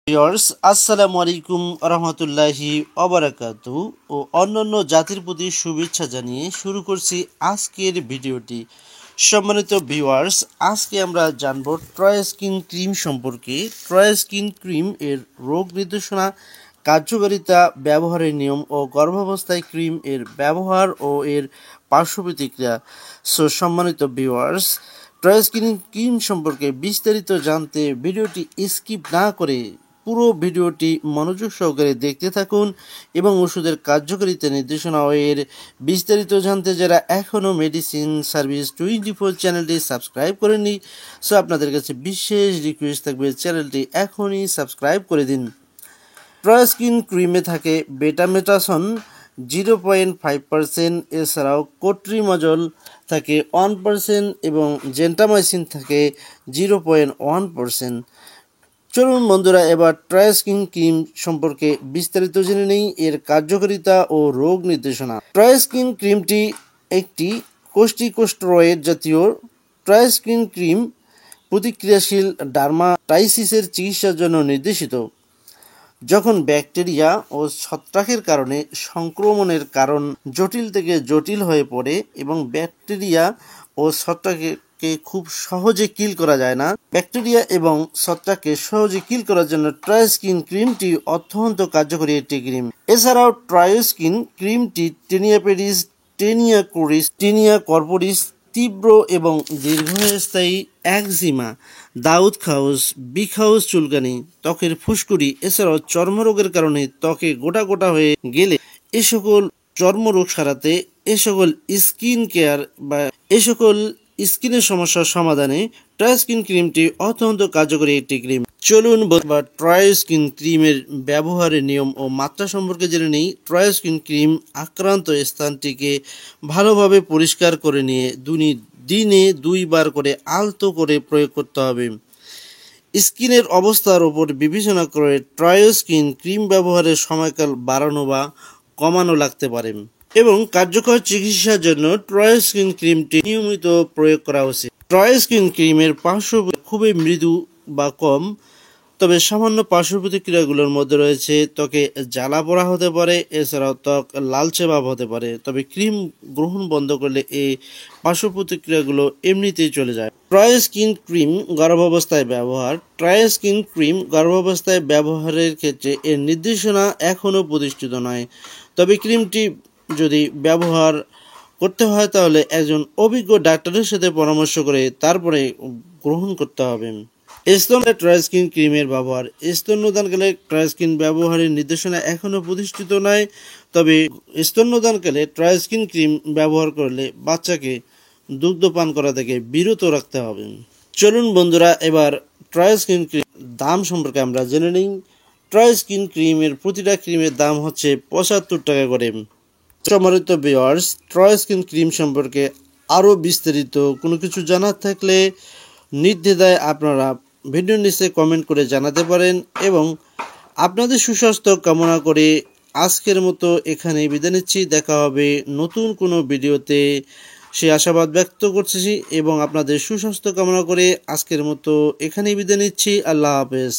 Viewers আসসালামু আলাইকুম রহমতুল্লাহি অবরাকাতু ও অন্যান্য জাতির প্রতি শুভেচ্ছা জানিয়ে শুরু করছি আজকের ভিডিওটি। সম্মানিত ভিউয়ার্স, আজকে আমরা জানব ট্রয় স্কিন ক্রিম সম্পর্কে। ট্রয় স্কিন ক্রিম এর রোগ নির্দেশনা, কার্যকারিতা, ব্যবহারের নিয়ম ও গর্ভাবস্থায় ক্রিম এর ব্যবহার ও এর পার্শ্ব প্রতিক্রিয়া। সম্মানিত ভিউয়ার্স, ট্রয় স্কিন ক্রিম সম্পর্কে বিস্তারিত জানতে ভিডিওটি স্কিপ না করে পুরো ভিডিওটি মনোযোগ সহকারে দেখতে থাকুন এবং ওষুধের কার্যকারিতা, নির্দেশনা ও এর বিস্তারিত জানতে যারা এখনও মেডিসিন সার্ভিস 24 চ্যানেলটি সাবস্ক্রাইব করেননি, আপনাদের কাছে বিশেষ রিকোয়েস্ট থাকবে চ্যানেলটি এখনই সাবস্ক্রাইব করে দিন। ট্রয় স্কিন ক্রিমে থাকে বেটামেটাসন 0.5%, এছাড়াও কোট্রিমাজল থাকে 1% এবং জেন্টামাইসিন থাকে 0.1%। চলুন বন্ধুরা, এবার ট্রয় স্কিন ক্রিম সম্পর্কে বিস্তারিত জেনে নেই, এর কার্যকারিতা ও রোগ নির্দেশনা। ট্রয় স্কিন ক্রিমটি একটি কর্টিকোস্টেরয়েড জাতীয়। ট্রয় স্কিন ক্রিম প্রতিক্রিয়াশীল ডার্মাটাইসিসের চিকিৎসার জন্য নির্দেশিত। যখন ব্যাকটেরিয়া ও ছত্রাকের কারণে সংক্রমণের কারণ জটিল থেকে জটিল হয়ে পড়ে এবং ব্যাকটেরিয়া ও ছত্রাককে খুব সহজে কিল করা যায় না, ব্যাকটেরিয়া এবং ছত্রাককে সহজে কিল করার জন্য ট্রয় স্কিন ক্রিমটি অত্যন্ত কার্যকরী একটি ক্রিম। এছাড়াও ট্রয় স্কিন ক্রিমটি tinea pedis, tinea cruris, tinea corporis, তীব্র এবং দীর্ঘস্থায়ী একজিমা, দাউদ খাউস, বিখাউস, চুলকানি, ত্বকের ফুসকুড়ি, এছাড়াও চর্মরোগের কারণে ত্বকে গোটা গোটা হয়ে গেলে এ সকল চর্মরোগ সারাতে, এ সকল স্কিন কেয়ার বা এ সকল স্কিনের সমস্যার সমাধানে ট্রয় স্কিন ক্রিমটি অত্যন্ত কার্যকরী একটি ক্রিম। চলুন ট্রয় স্কিন ক্রিমের ব্যবহারের নিয়ম ও মাত্রা সম্পর্কে জেনে নেই। ট্রয় স্কিন ক্রিম আক্রান্ত স্থানটিকে ভালোভাবে পরিষ্কার করে নিয়ে দিনে 2 বার করে আলতো করে প্রয়োগ করতে হবে। স্কিনের অবস্থার উপর বিবেচনা করে ট্রয় স্কিন ক্রিম ব্যবহারের সময়কাল বাড়ানো বা কমানো লাগতে পারে এবং কার্যকর চিকিৎসার জন্য ট্রয় স্কিন ক্রিমটি নিয়মিত প্রয়োগ করা উচিত। ট্রয় স্কিন ক্রিমের পার্শ্ব খুবই মৃদু বা কম, তবে সামান্য পার্শ্ব প্রতিক্রিয়াগুলোর মধ্যে রয়েছে ত্বকে জ্বালা পোড়া হতে পারে, এছাড়াও ত্বক লালচে ভাব হতে পারে। তবে ক্রিম গ্রহণ বন্ধ করলে এই পার্শ্ব প্রতিক্রিয়াগুলো এমনিতেই চলে যায়। ট্রয় স্কিন ক্রিম গর্ভাবস্থায় ব্যবহার। ট্রয় স্কিন ক্রিম গর্ভাবস্থায় ব্যবহারের ক্ষেত্রে এর নির্দেশনা এখনও প্রতিষ্ঠিত নয়, তবে ক্রিমটি যদি ব্যবহার করতে হয় তাহলে একজন অভিজ্ঞ ডাক্তারের সাথে পরামর্শ করে তারপরে গ্রহণ করতে হবে। স্তন্যদান ট্রয় স্কিন ক্রিমের ব্যবহার। স্তন্যদানকালে ট্রয় স্কিন ব্যবহারের নির্দেশনা এখনও প্রতিষ্ঠিত নয়, তবে স্তন্যদানকালে ট্রয় স্কিন ক্রিম ব্যবহার করলে বাচ্চাকে দুগ্ধ পান করা থেকে বিরত রাখতে হবে। চলুন বন্ধুরা, এবার ট্রয় স্কিন ক্রিম দাম সম্পর্কে আমরা জেনে নিই। ট্রয় স্কিন ক্রিমের প্রতিটা ক্রিমের দাম হচ্ছে 75 টাকা করে। সম্মানিত ভিউয়ার্স, ট্রয় স্কিন ক্রিম সম্পর্কে আরও বিস্তারিত কোনো কিছু জানার থাকলে নির্দ্বিধায় আপনারা ভিডিওর নিচে কমেন্ট করে জানাতে পারেন এবং আপনাদের সুস্বাস্থ্য কামনা করে আজকের মতো এখানে বিদায় নিচ্ছি। দেখা হবে নতুন কোনো ভিডিওতে, সে আশাবাদ ব্যক্ত করছি এবং আপনাদের সুস্বাস্থ্য কামনা করে আজকের মতো এখানেই বিদায় নিচ্ছি। আল্লাহ হাফেজ।